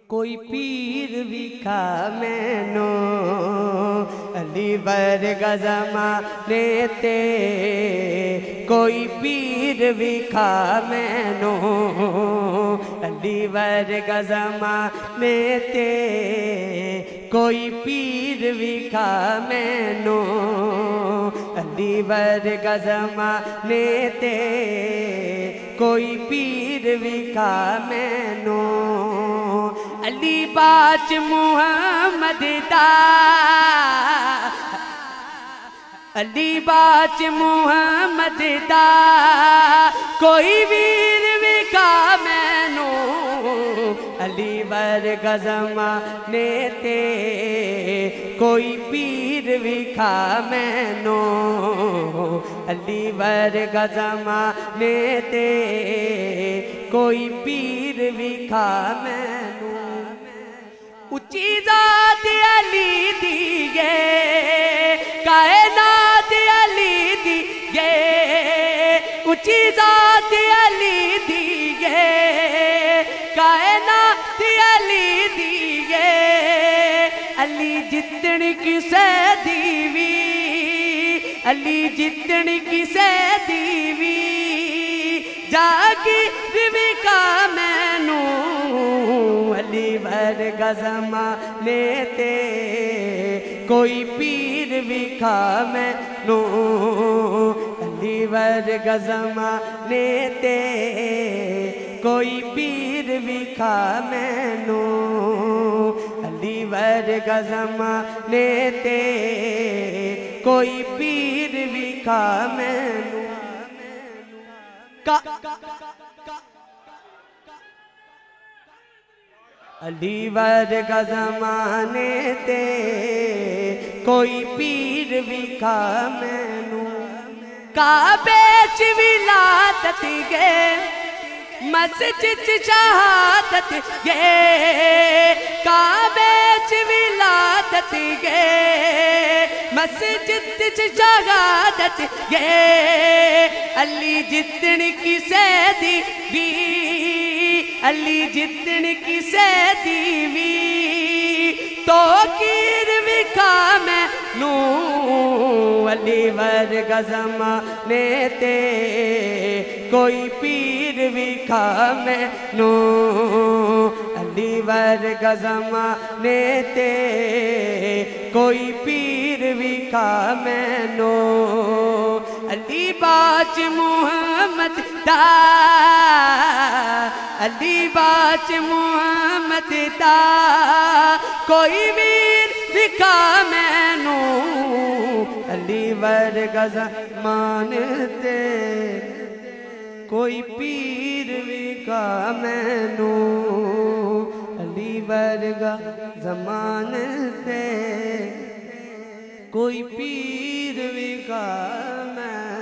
कोई पीर विखा मैनू अली वर्गा ज़माने ते, कोई पीर विखा मैनू अली वर्गा ज़माने ते, कोई पीर विखा मैनू अली वर्गा ज़माने ते, कोई पीर विखा मैनू अली बाच मुहम्मद दा, अली बाच मुहम्मद दा, कोई वीर विखा मैनू अली वर्गा ज़माने ते, कोई पीर विखा मैनू अली वर्गा ज़माने ते, कोई पीर विखा मैनू उच्ची ज़ात अली दी गे, कायनात अली दी गे, उच्ची ज़ात अली दी गे, कायनात अली दी गे, अली जितन किसे दीवी, अली जितन किसे दीवी, जागी विका मैनू अली वर्गा ज़माने ते, कोई पीर विखा मैनू अली वर्गा ज़माने ते, कोई पीर विखा मैनू अली वर्गा ज़माने ते, कोई पीर विखा मैनू अली वर्गा ज़माने ते, कोई पीर विखा मैनू काबे च विलादत गे, मस्जिद शहादत गे, काबे च विलादत गे, मस्जिद शहादत गे, अली जितन किसे दी भी, अली जितन किसे दीवी, तो कीर विखा मैनू अली वर्गा ज़माने ते, कोई पीर विखा मैनू अली वर्गा ज़माने ते, कोई पीर विखा मैनू अली बाच मुहम्मद दा, अली बाच मुहम्मद दा, कोई वीर विखा मैनू अली वर्गा ज़माने ते, कोई पीर विखा मैनू अली वर्गा ज़माने ते, कोई पीर विखा मैनू।